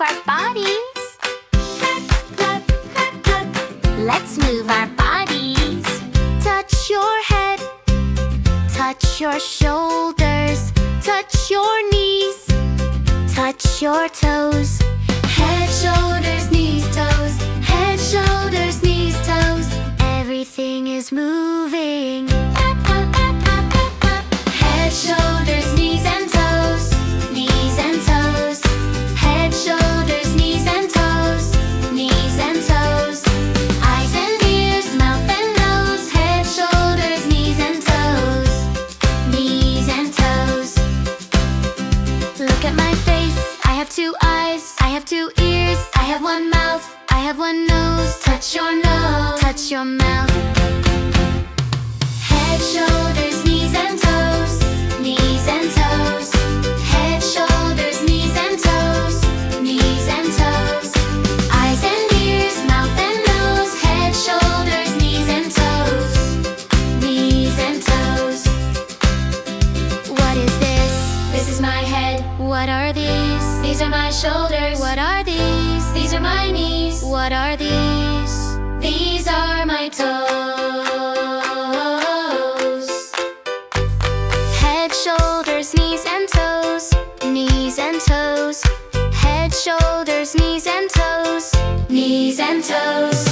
move our bodies. Let's move our bodies. Touch your head, touch your shoulders, touch your knees, touch your toes. Head, shoulders, knees, toes. Head, shoulders, knees, toes. Everything is moving. Head, shoulders, knees and toes. Knees and toes. Head, shoulders, knees and toes. Knees and toes. Eyes and ears, mouth and nose. Head, shoulders, knees and toes. Knees and toes. Look at my face. I have two eyes. I have two ears. I have one mouth. I have one nose. Touch your nose. Touch your mouth. Head, shoulders, knees and toes. Knees and toes. Head, shoulders, knees and toes. Knees and toes. Eyes and ears, mouth and nose. Head, shoulders, knees and toes. Knees and toes. What is this? This is my head. What are these? These are my shoulders. What are these? These are my knees. What are these? These are my toes. Head, shoulders, knees and toes. Knees and toes. Head, shoulders, knees and toes. Knees and toes.